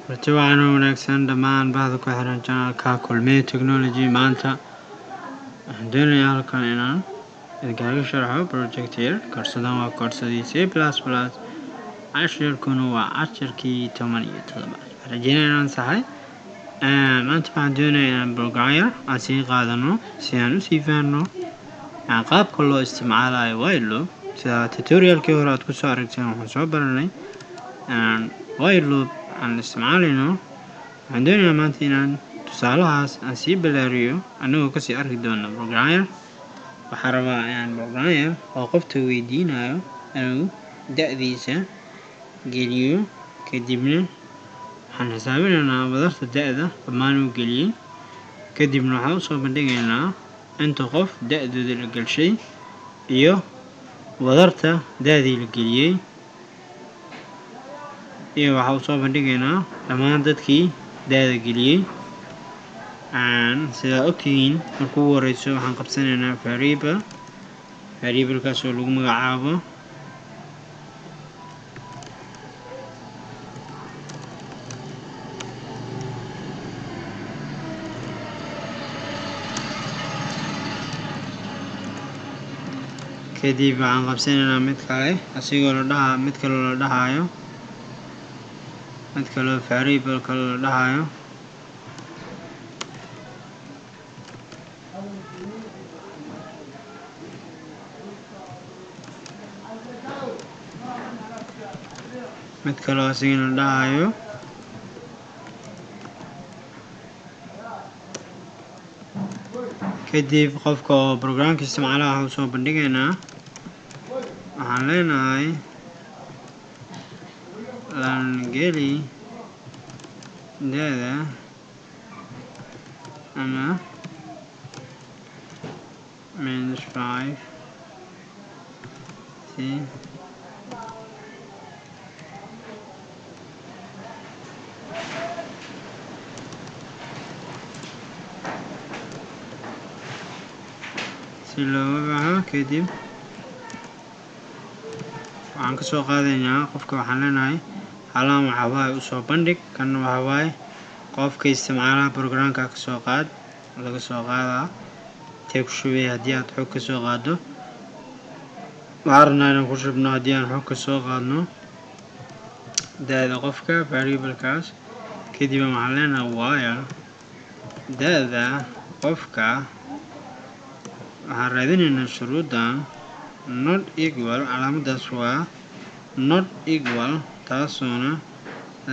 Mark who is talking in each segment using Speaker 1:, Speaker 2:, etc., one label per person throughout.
Speaker 1: Martiwacan wanaagsan dhammaan bahda ku xiran channelka Kulmiye Technology maanta waxaan doonayaa halkan inaan idinkaga sharxo project yar koodsadan waa koodsadii C++ cashirkuna waa cashirkii 17 waxaan rajeynayaa inaan saxay maanta waxaan doonayaa inaan program yar aan sii qaadano si aan u sii fahanno qaabka loo isticmaalayo while loop sida tutorialkii hore aad ku soo aragteen waxaan soo baranay while loop aan isticmaalino waxaan doonayaa maanta inaan tusaalahaas aan sii balaariyo anagoo kasii arki doono program yar waxaan rabaa inaan program yar oo qofta weydiinayo inuu da'diisa geliyo kadibna waxaan xisaabinaynaa wadarta da'da dhammaan uu geliyey kadibna waxaan usoo bandhigaynaa inta qof da'dooda la gelshay iyo wadarta da'dii la geliyey iyo waxaan usoo bandhigaynaa dhammaan dadkii da'da geliyey sidaa ogtihiin marka ugu horeyso waxaan qabsanaynaa variablekaas oo lagu magacaabo kadib waxaan qabsanaynaa mid kale asigoo mid kaloo la dhahayo mid kaloo variable kaloo la dhahayo mid kaloo asigana la dhahayo kadib qofka oo programka isticmaalaha waxaan usoo bandhigaynaa waxaan leenahay geli da'da ama -5 si looga baxo kadib waxaan kasoo qaadaynaa qofka waxaan leenahay halaan waxaa waaye usoo bandhig kanna waxaa waaye qofka isticmaalaha programka kasoo qaad laga soo qaadaa intee ku shubay haddii aad xog kasoo qaado waxaan rabnaa inaan ku shubno haddii aan xog kasoo qaadno da'da qofka variablekaas kadib waxaan leenahay while da'da qofka waxaan raadinaynaa shuruudan not equal calaamadaas waa not equal taasoona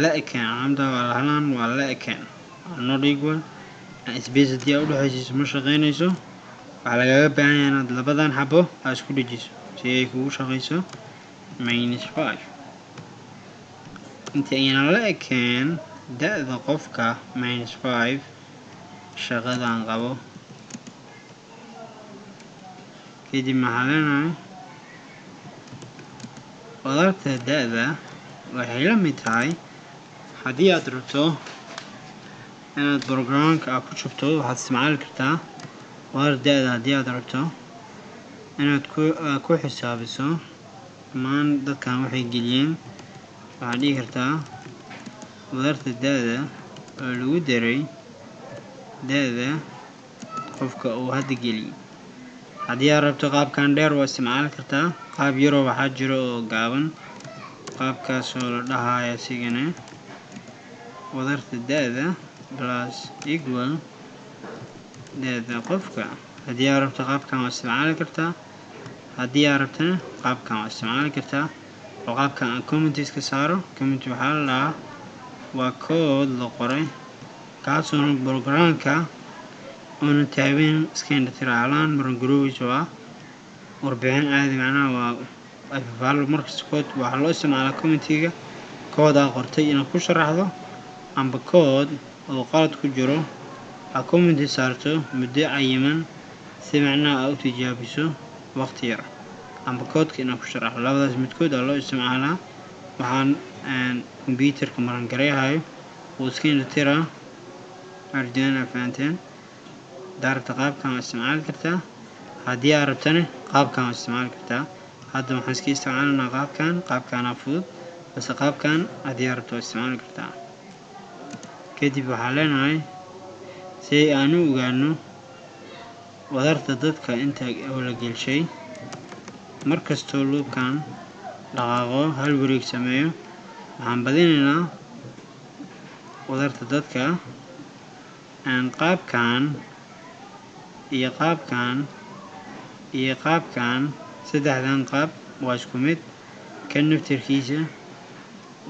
Speaker 1: la ekeen calaamada waa halaan waa la ekeen not equal space haddii aad udhexaysiiso ma shaqeynayso waxaa lagaga baahan yahay inaad labadan xabo aad isku dhejiso si ay kugu shaqeyso -5 inta ayna la ekeen da'da qofka -5 shaqadan qabo kadib maxaa leenahay wadarta da'da waxay la mid tahay haddii aad rabto inaad programka aad ku shubto waxaad isticmaali kartaa wadarta da'da haddii aad rabto inaad ku xisaabiso dhammaan dadkan waxay geliyeen waxaad dhihi kartaa wadarta da'da oo lagu daray da'da qofka uu hadda geliyey haddii aad rabto qaabkan dheer waa isticmaali kartaa qaab yaroo waxaa jiro oo gaaban qaabkaas oo la dhahayo asigana wadarta da'da plus equal da'da qofka haddii aad rabto qaabkan waa isticmaali kartaa haddii aad rabtana qaabkan waa isticmaali kartaa oo qaabkan aan commenties ka saaro comment waxaa la dhahaa waa code la qoray kaasoo programka una taaban iska indhatiraalaan maran garoowis oo ah warbixin caadi macnaha waa markasta code waxaa loo isticmaalaa commentiga code aa qortay inaad ku sharaxdo amba code oo qalad ku jiro aad commenti saarto muddo cayiman si macnaha aad u tijaabiso waqti yar amba codeka inaad ku sharaxdo labadaas midkood aa loo isticmaalaa waxaan computerka maran gareehayo uu iska indhatiraa arjana fahanteen daarta qaabkan waa isticmaali kartaa haddii aad rabtana qaabkan waa isticmaali kartaa hadda waxaan iska isticmaalanaa qaabkan fudud base qaabkan haddii aad rabto waa isticmaali kartaa kadib waxaan leenahay si aan u ogaano wadarta dadka inta la gelshay markastoo loopkan dhaqaaqo hal wareeg sameeyo waxaan badinaynaa wadarta dadka qaabkan iyo qaabkan saddexdan qaab waa isku mid kan naftirkiisa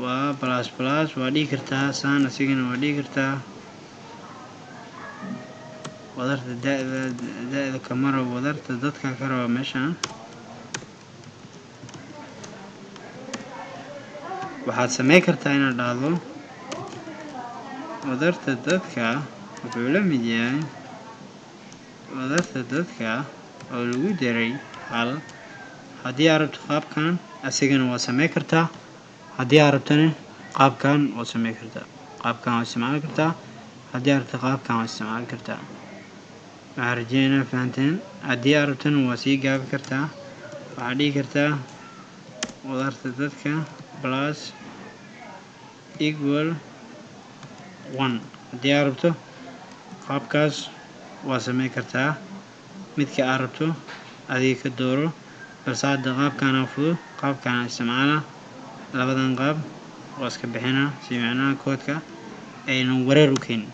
Speaker 1: waa plus waa dhigi kartaa saan asigana waa dhigi kartaa wadarta da'da kamara wadarta dadka ka raba meeshaan waxaad sameyn kartaa inaad dhahdo wadarta dadka wuxuu la mid yahay wadarta dadka oo lagu daray hal haddii aad rabto qaabkan asigana waa sameyn kartaa haddii aad rabtana qaabkan waa sameyn kartaa qaabkan waa isticmaali kartaa haddii aad rabto qaabkan waa isticmaali kartaa waxaan rajeynaa fahanteen haddii aad rabtana waa sii gaabi kartaa waxaad dhigi kartaa wadarta dadka plus equal 1 haddii aad rabto qaabkaas waa sameyn kartaa midka aad rabto adiga ka dooro balse hadda qaabkaana fudud qaabkaana isticmaala labadan qaab waa iska bixinaa si macnaha koodka aynan wareer u keenin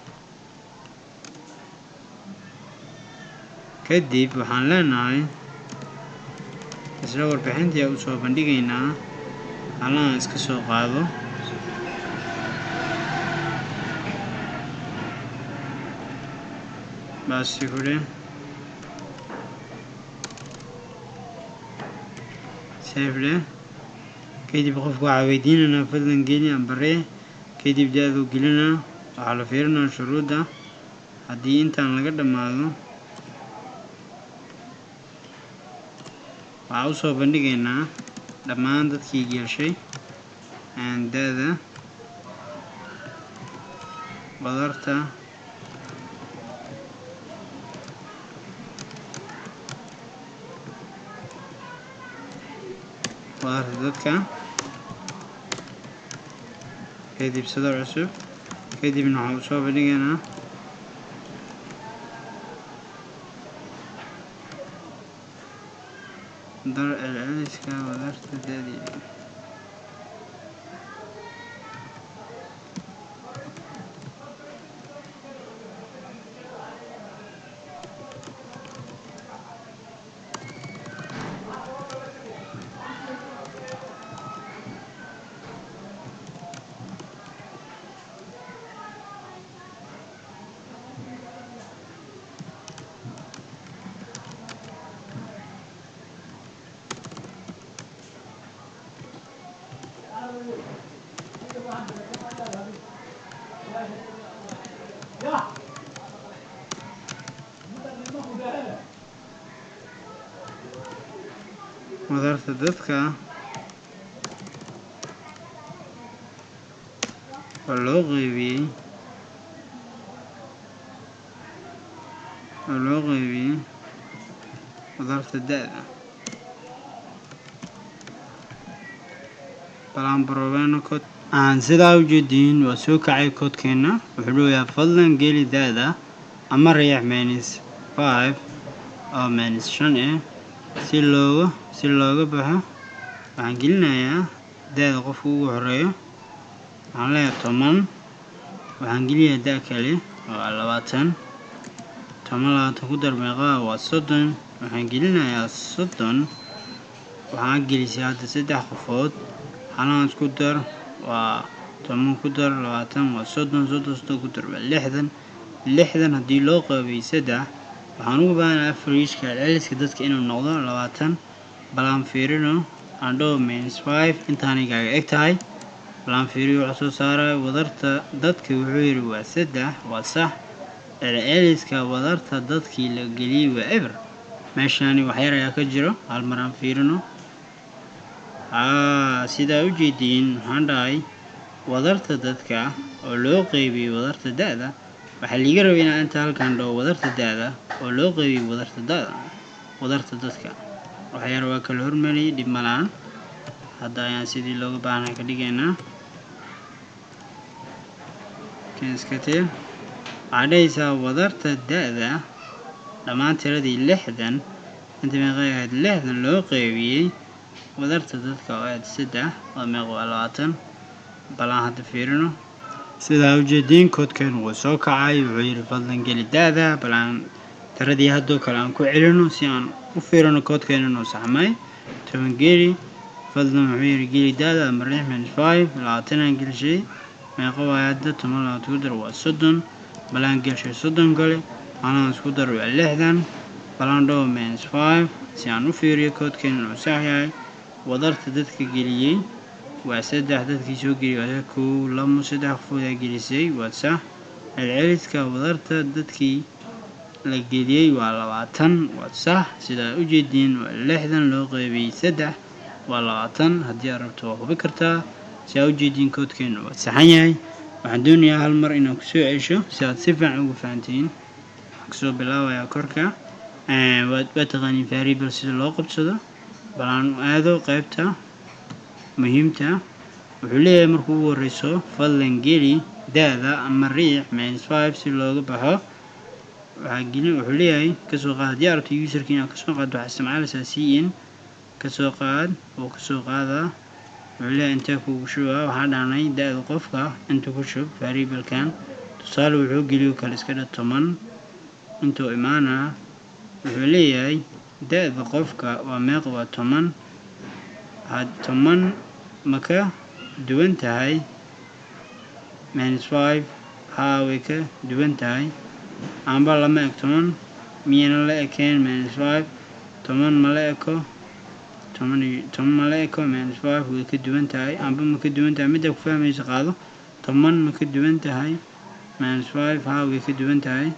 Speaker 1: kadib waxaan leenahay isla warbixintii u soo bandhigaynaa halahan iska soo qaado baasi hore save kadib qofku waxaa weydiinanaa fadlan geli ambaree kadib da-du gelinaa waxaa la fiirinaa shuruudda haddii intaan laga dhammaado waxaa u soo bandhigaynaa dhammaan dadkii gelshay da-da wadarta dadka kadib sadar cusub kadibna waxaa u soo bandhigaynaa dar celceliska wadarta da'dii wadarta dadka oo loo qaybiyey wadarta da'da balaan baroobeeno kood aan sidaa u jeediin waa soo kacay koodkeena wuxuu leeyahay fadlan geli da'da ama riix -5 oo -5 si looga baxo waxaan gelinayaa da'da qofka ugu horeeyo waxaan leeyahay 10 waxaan gelinayaa da' kale waa 20 20 ku dar meeqa waa 30 waxaan gelinayaa 30 waxaan gelisay hadda 3 qofood halaan isku dar waa 10 ku dar 20 waa 30 ku dar 60 haddii loo qaybiyey 3 waxaan ugu baahanahay average-ka celceliska dadka inuu noqdo 20 balaan fiirino andhow -5 intaanay kaaga eg tahay balaan fiiriyo wuxuu soo saaray wadarta dadka wuxuu yidhi waa 3 waa sax celceliska wadarta dadkii la geliyey waa eber meeshaani wax yar ayaa ka jiro hal mar aan fiirino sidaa u jeediin waxaan dhahay wadarta dadka oo loo qaybiyey wadarta da'da waxaa liiga rabay inaan inta halkan dhaho wadarta da'da oo loo qaybiyey wadarta dadka waxyar waa kala hormariyay dhib malaan hadda ayaan sidii looga baahnay ka dhigaynaa kan iska tir waxaa dhahaysaa wadarta da'da dhammaan tiradii 60 inta meeqa ahayd 60 loo qaybiyey wadarta dadka oo ahayd 3 waa meeqa waa 20 balaan hadda fiirino sidaa ujeediin koodkan wuu soo kacay wuxuu yidhi fadlan geli da'da balaan tiradii haddoo kale aan ku celino si aan u fiirino koodkan inuu saxmay 10 geli fadlan wuxuu yidhi geli da'da ama riix -5 20 aan gelishay meeqa waa hadda 10 ku dar waa 30 balaan gelishay 30 kale anaa isku dar waa 60 balaan dhaho -5 si aan u fiiriyo koodkan inuu sax yahay wadarta dadka geliyey waa 3 dadkii soo geliyay waa 1 2 3 qofood ay gelisay waa sax celceliska wadarta dadkii la geliyay waa 20 waa sax sidaa u jeediin waa 60 loo qaybiyay 3 waa 20 haddii aad rabto waa hubi kartaa sidaa u jeediin koodkan waa saxan yahay waxaan doonayaa hal mar inaan ku soo cesho si aad si fiican ugu fahantiin kasoo bilaabayaa korka waad taqaaniin variable sida loo qabsado balaan aado qaybta muhiimta wuxuu leeyahay markuu ugu horeyso fadlan geli da'da ama riix -5 si looga baxo wuxuu leeyahay kasoo qaad haddii aad rabto userka inaad kasoo qaado waxaad isticmaalaysaa cin kasoo qaad oo kasoo qaadaa wuxuu leeyahay intee kugu shubaa waxaa dhahnay da'da qofka inta ku shub variablekan tusaale wuxuu geliyo kale iska dha 10 intuu imaanaa wuxuu leeyahay da'da qofka waa meeqa waa 10 ma ka duwan tahay -5 haa way ka duwan tahay amba lama eg 10 miyayna la ekeen -5 10 ma la eko 10 ma la eko -5 way ka duwan tahay amba ma ka duwan tahay midda ku fahmaysa qaado 10 ma ka duwan tahay -5 haa way ka duwan tahay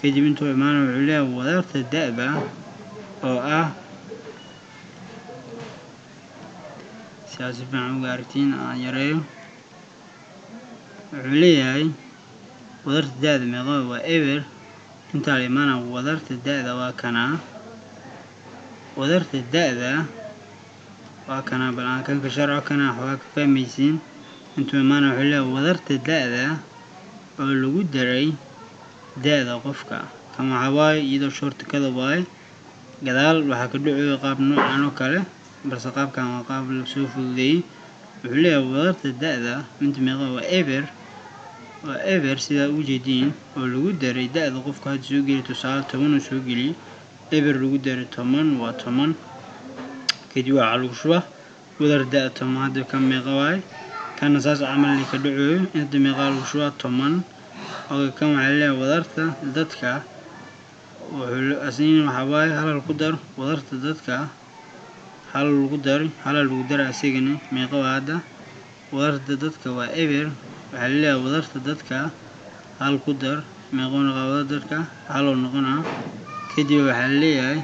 Speaker 1: kadib intuu imaana wuxuu leeyahay wadarta da'da oo ah sidaas si fiican uga aragtiin aan yareeyo wuxuu leeyahay wadarta da'da meeqa waa eber intaa la imaana wadarta da'da waa kanaa wadarta da'da waa kanaa bal aan kan ka sharco kana waxbaa ka fahmaysiin intuu imaana wuxuu leeyahay wadarta da'da oo lagu daray da'da qofka kan waxaa waaye iyadoo shortikada waaye gadaal waxaa ka dhacayo qaab noocan oo kale balse qaabkan waa qaab la soo fududeeyey wuxuu leeyahay wadarta da'da inta meeqa waa eber sidaa u jeediin oo lagu daray da'da qofka hadda soo geliya tusaale 10 uu soo geliyey eber lagu daray 10 waa 10 kadib waxaa lagu shubaa wadar da'da 10 hadda kan meeqa waaye kana saas camal ka dhacayo inta meeqa lagu shubaa 10 oo kan waxaa leeyahay wadarta dadka wuxuu asniin waxaa waaye halal ku dar wadarta dadka halal lagu daray asigana meeqa waa hadda wadarta dadka waa eber waxaa leeyahay wadarta dadka hal ku dar meeqa noqon wadarta dadka hal oo noqonaa kadib waxaa leeyahay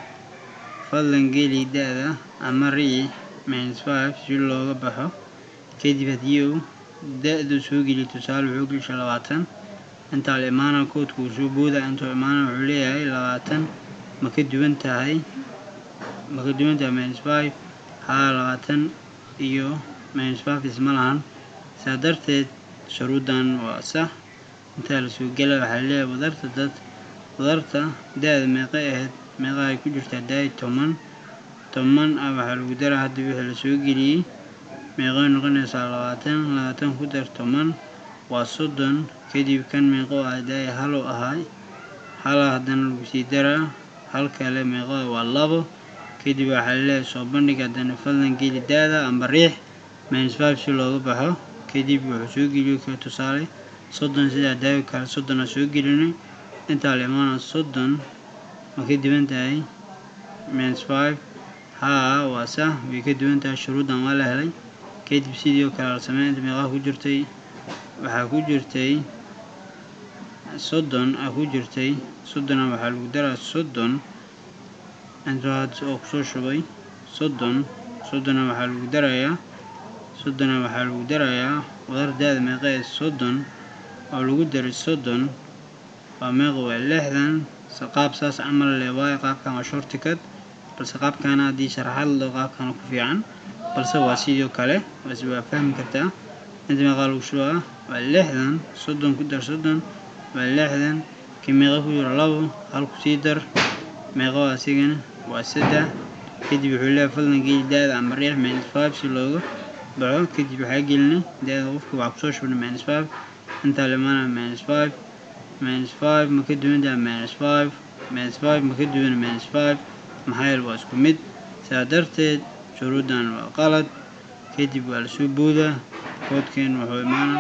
Speaker 1: fadlan geli da'da ama riix -5 si looga baxo kadib haddii uu da'du soo geliyo tusaale wuxuu gelishay 20 intaa la imaana koodku uu soo booda intuu imaana wuxuu leeyahay 20 ma ka duwan tahay -5 haa 20 iyo -5 isma lahan saa darteed shuruudan waa sax intaa la soo gela waxaa leeyahay wadarta da'da meeqa ahayd meeqa ay ku jirtaa da'da 10 waxaa lagu daraa hadda wixii la soo geliyey meeqay noqonaysaa 20 ku dar 10 waa 30 kadib kan meeqa waa da'da hal oo ahay hala haddana lagu sii daraa hal kale meeqa waa 2 kadib waxaa leeyahay soo bandhig haddana fadlan geli da'da amba riix -5 si looga baxo kadib wuxuu soo geliyo ka tusaale 30 sida da'da kale 30 soo gelinay intaa la imaana 30 ma ka duwan tahay -5 haa waa sax way ka duwan tahay shuruudan waa la helay kadib sidoo kale la sameeyay inta meeqa ku jirtay waxaa ku jirtay 30 ku jirtay 30 waxaa lagu daraa 30 inta hadda oo kusoo shubay 30 waxaa lagu darayaa wadar da'da meeqa 30 oo lagu daray 30 waa meeqa waa 60 qaab saas camal leh waaye qaabkan waa shortcut balse qaabkan haddii sharaxaad loo qaabkan ku fiican balse waa sidoo kale waa fahmi kartaa انت مقال وشوا واللحظن صدن كدر صدن واللحظن كميقا كجر لابو هل كسيدر ميقا واسيقنا واسدة كدب حولها فلنا قيل داد عن مريح ماينس 5 سلوغو بعو كدب حاقلنا داد غفك وعكسوش بنا ماينس 5 انت لمانا ماينس 5 ماينس 5 مكدو من دا ماينس 5 ماينس 5 مكدو من ماينس 5 محايل واسكو مد سادرتد شرودان وقالت كدب والسوبودا كود كان وحو إمانا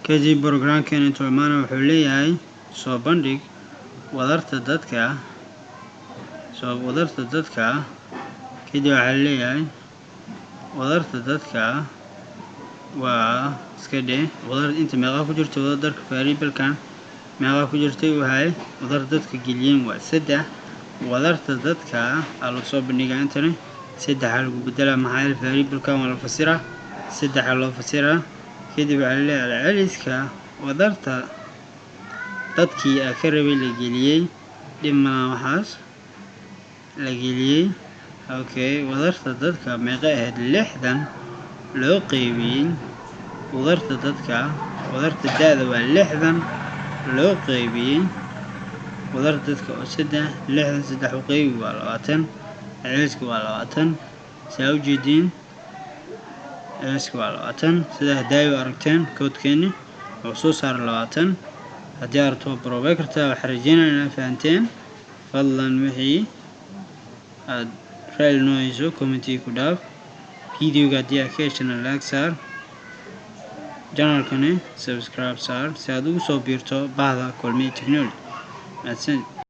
Speaker 1: كدب بروغرام كان انتو إمانا وحو ليهاي سو بندق وضرت الدادكا كدب وحو ليهاي وضرت الدادكا واسكدي وضرت انت ميغا كجرتي وضرك فاريبل كان ميغا كجرتي وهاي وضرت دادكا جليين واسدة وضرت الدادكا على صوب النيقا انتني سدح حلقو بدلا محايل فاريبل كان ولا فسيرة سدح حلو فسيرة كدب على العليسكا وضرت دادكي اكربي لقليي لما محاس لقليي اوكي وضرت دادكا ميغا هاد اللحظن لو قيبين وضرت دادكا وضرت الدادة واللحظن لو قيبين وضرت دادكا وسدة اللحظن سدح وقيبي والواتن عيسك والواتن ساو جدين عيسك والواتن سده دايو أركتين كود كيني وصوص على الواتن هديارتو بروبيكرتا وحرجينا لنا فانتين فضلا محي فايل نويزو كومنتي كوداف فيديو قادية كيشن لايك سار جانال كوني سبسكرايب سار سادو صوبيرتو بعضا كولمي تكنولوجي